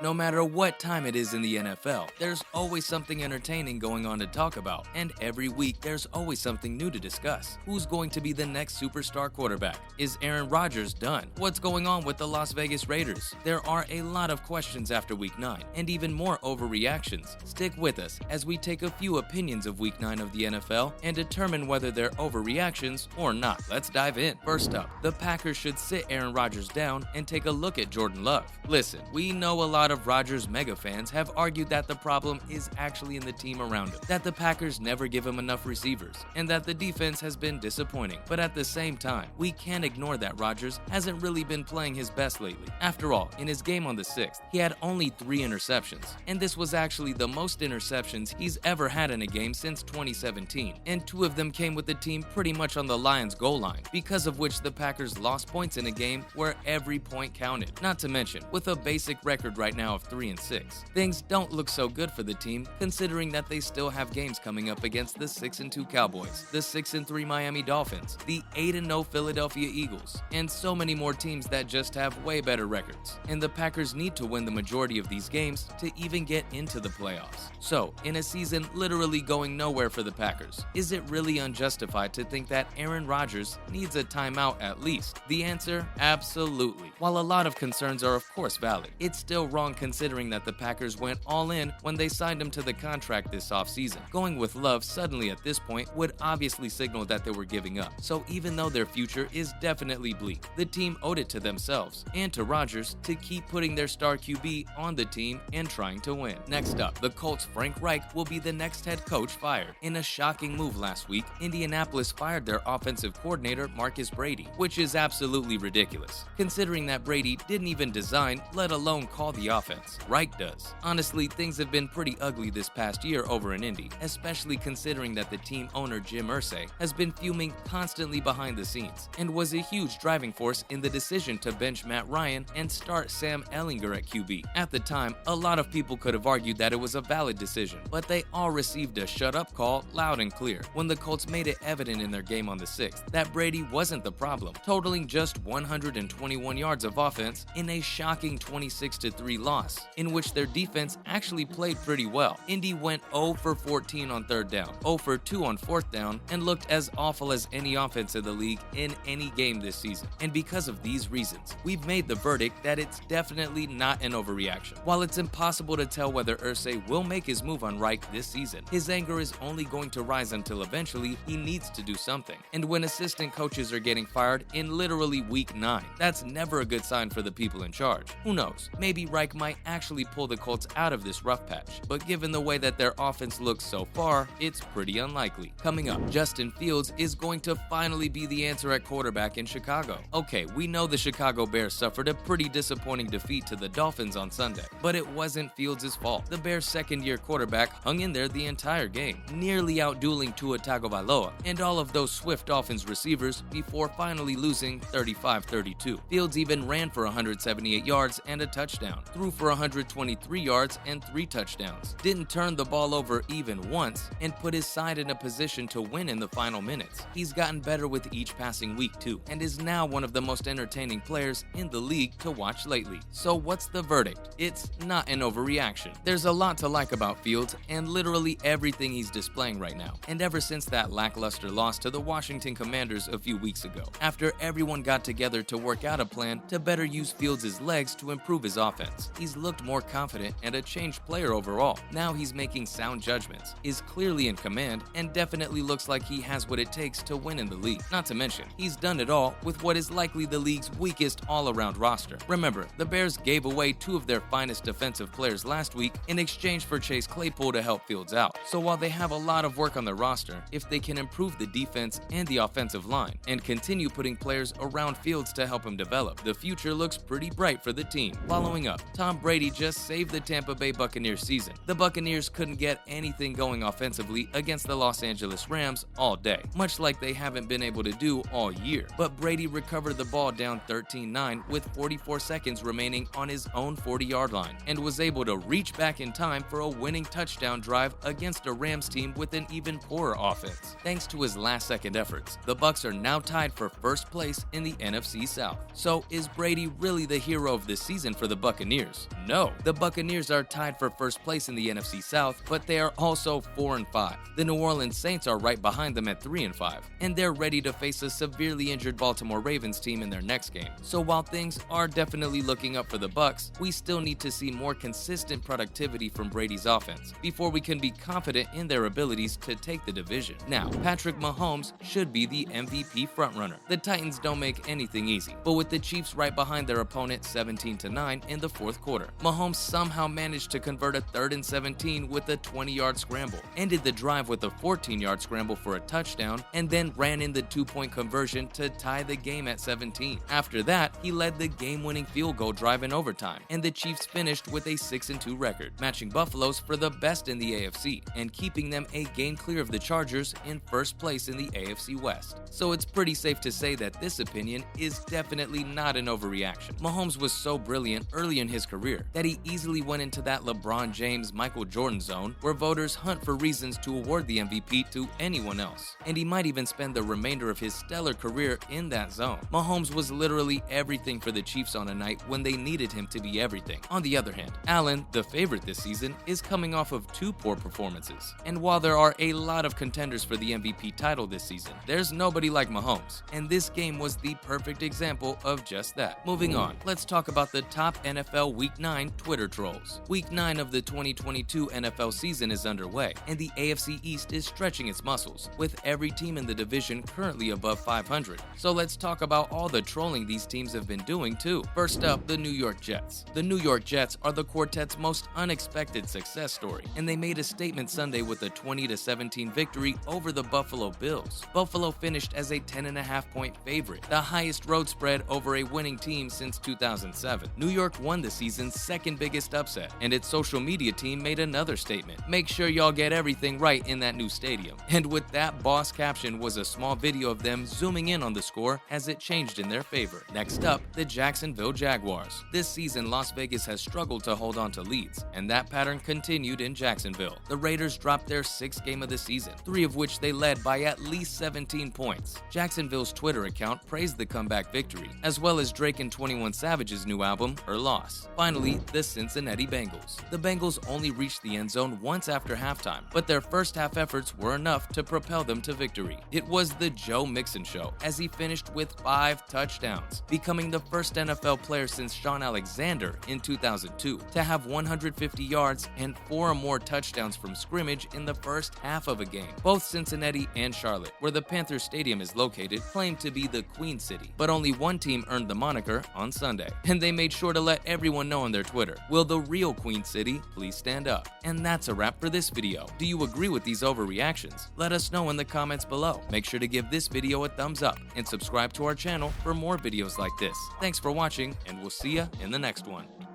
No matter what time it is in the NFL, there's always something entertaining going on to talk about, and every week there's always something new to discuss. Who's going to be the next superstar quarterback? Is Aaron Rodgers done? What's going on with the Las Vegas Raiders? There are a lot of questions after Week 9, and even more overreactions. Stick with us as we take a few opinions of Week 9 of the NFL and determine whether they're overreactions or not. Let's dive in. First up, the Packers should sit Aaron Rodgers down and take a look at Jordan Love. Listen, we know a lot of Rodgers mega fans have argued that the problem is actually in the team around him, that the Packers never give him enough receivers, and that the defense has been disappointing. But at the same time, we can't ignore that Rodgers hasn't really been playing his best lately. After all, in his game on the 6th, he had only 3 interceptions, and this was actually the most interceptions he's ever had in a game since 2017, and 2 of them came with the team pretty much on the Lions' goal line, because of which the Packers lost points in a game where every point counted. Not to mention, with a basic record right now of 3-6. Things don't look so good for the team, considering that they still have games coming up against the 6-2 Cowboys, the 6-3 Miami Dolphins, the 8-0 Philadelphia Eagles, and so many more teams that just have way better records. And the Packers need to win the majority of these games to even get into the playoffs. So, in a season literally going nowhere for the Packers, is it really unjustified to think that Aaron Rodgers needs a timeout at least? The answer, absolutely. While a lot of concerns are of course valid, it's still wrong considering that the Packers went all in when they signed him to the contract this offseason. Going with Love suddenly at this point would obviously signal that they were giving up. So even though their future is definitely bleak, the team owed it to themselves and to Rodgers to keep putting their star QB on the team and trying to win. Next up, the Colts' Frank Reich will be the next head coach fired. In a shocking move last week, Indianapolis fired their offensive coordinator Marcus Brady, which is absolutely ridiculous, considering that Brady didn't even design, let alone call the offense. Reich does. Honestly, things have been pretty ugly this past year over in Indy, especially considering that the team owner Jim Irsay has been fuming constantly behind the scenes and was a huge driving force in the decision to bench Matt Ryan and start Sam Ehlinger at QB. At the time, a lot of people could have argued that it was a valid decision, but they all received a shut-up call loud and clear when the Colts made it evident in their game on the 6th that Brady wasn't the problem, totaling just 121 yards of offense in a shocking 26-3 loss, in which their defense actually played pretty well. Indy went 0 for 14 on 3rd down, 0 for 2 on 4th down, and looked as awful as any offense in the league in any game this season. And because of these reasons, we've made the verdict that it's definitely not an overreaction. While it's impossible to tell whether Irsay will make his move on Reich this season, his anger is only going to rise until eventually he needs to do something. And when assistant coaches are getting fired in literally week 9, that's never a good sign for the people in charge. Who knows? Maybe Reich might actually pull the Colts out of this rough patch, but given the way that their offense looks so far, it's pretty unlikely. Coming up, Justin Fields is going to finally be the answer at quarterback in Chicago. Okay, we know the Chicago Bears suffered a pretty disappointing defeat to the Dolphins on Sunday, but it wasn't Fields' fault. The Bears' second-year quarterback hung in there the entire game, nearly outdueling Tua Tagovailoa and all of those swift Dolphins receivers before finally losing 35-32. Fields even ran for 178 yards and a touchdown, threw for 123 yards and 3 touchdowns, didn't turn the ball over even once, and put his side in a position to win in the final minutes. He's gotten better with each passing week too, and is now one of the most entertaining players in the league to watch lately. So what's the verdict? It's not an overreaction. There's a lot to like about Fields and literally everything he's displaying right now, and ever since that lackluster loss to the Washington Commanders a few weeks ago, after everyone got together to work out a plan to better use Fields' legs to improve his offense, he's looked more confident and a changed player overall. Now he's making sound judgments, is clearly in command, and definitely looks like he has what it takes to win in the league. Not to mention, he's done it all with what is likely the league's weakest all-around roster. Remember, the Bears gave away 2 of their finest defensive players last week in exchange for Chase Claypool to help Fields out. So while they have a lot of work on their roster, if they can improve the defense and the offensive line and continue putting players around Fields to help him develop, the future looks pretty bright for the team. Following up, Tom Brady just saved the Tampa Bay Buccaneers season. The Buccaneers couldn't get anything going offensively against the Los Angeles Rams all day, much like they haven't been able to do all year. But Brady recovered the ball down 13-9 with 44 seconds remaining on his own 40-yard line and was able to reach back in time for a winning touchdown drive against a Rams team with an even poorer offense. Thanks to his last-second efforts, the Bucs are now tied for first place in the NFC South. So is Brady really the hero of this season for the Buccaneers? Buccaneers? No, the Buccaneers are tied for first place in the NFC South, but they are also 4-5. The New Orleans Saints are right behind them at 3-5, and they're ready to face a severely injured Baltimore Ravens team in their next game. So while things are definitely looking up for the Bucs, we still need to see more consistent productivity from Brady's offense before we can be confident in their abilities to take the division. Now, Patrick Mahomes should be the MVP frontrunner. The Titans don't make anything easy, but with the Chiefs right behind their opponent 17-9 in the fourth quarter, Mahomes somehow managed to convert a 3rd and 17 with a 20-yard scramble, ended the drive with a 14-yard scramble for a touchdown, and then ran in the 2-point conversion to tie the game at 17. After that, he led the game-winning field goal drive in overtime, and the Chiefs finished with a 6-2 record, matching Buffalo's for the best in the AFC, and keeping them a game clear of the Chargers in first place in the AFC West. So it's pretty safe to say that this opinion is definitely not an overreaction. Mahomes was so brilliant early in his career that he easily went into that LeBron James, Michael Jordan zone where voters hunt for reasons to award the MVP to anyone else, and he might even spend the remainder of his stellar career in that zone. Mahomes was literally everything for the Chiefs on a night when they needed him to be everything. On the other hand, Allen, the favorite this season, is coming off of 2 poor performances, and while there are a lot of contenders for the MVP title this season, there's nobody like Mahomes, and this game was the perfect example of just that. Moving on, let's talk about the top NFL Week 9 Twitter trolls. Week 9 of the 2022 NFL season is underway, and the AFC East is stretching its muscles, with every team in the division currently above 500. So let's talk about all the trolling these teams have been doing too. First up, the New York Jets. The New York Jets are the quartet's most unexpected success story, and they made a statement Sunday with a 20-17 victory over the Buffalo Bills. Buffalo finished as a 10.5-point favorite, the highest road spread over a winning team since 2007. New York won the season's second biggest upset, and its social media team made another statement: "Make sure y'all get everything right in that new stadium." And with that boss caption was a small video of them zooming in on the score as it changed in their favor. Next up, the Jacksonville Jaguars. This season, Las Vegas has struggled to hold on to leads, and that pattern continued in Jacksonville. The Raiders dropped their 6th game of the season, 3 of which they led by at least 17 points. Jacksonville's Twitter account praised the comeback victory, as well as Drake and 21 Savage's new album, Her Loss. Finally, the Cincinnati Bengals. The Bengals only reached the end zone once after halftime, but their first half efforts were enough to propel them to victory. It was the Joe Mixon show, as he finished with 5 touchdowns, becoming the first NFL player since Shaun Alexander in 2002 to have 150 yards and 4 or more touchdowns from scrimmage in the first half of a game. Both Cincinnati and Charlotte, where the Panther Stadium is located, claim to be the Queen City, but only one team earned the moniker on Sunday, and they made sure to let everyone know on their Twitter: "Will the real Queen City please stand up?" And that's a wrap for this video. Do you agree with these overreactions? Let us know in the comments below. Make sure to give this video a thumbs up and subscribe to our channel for more videos like this. Thanks for watching, and we'll see ya in the next one.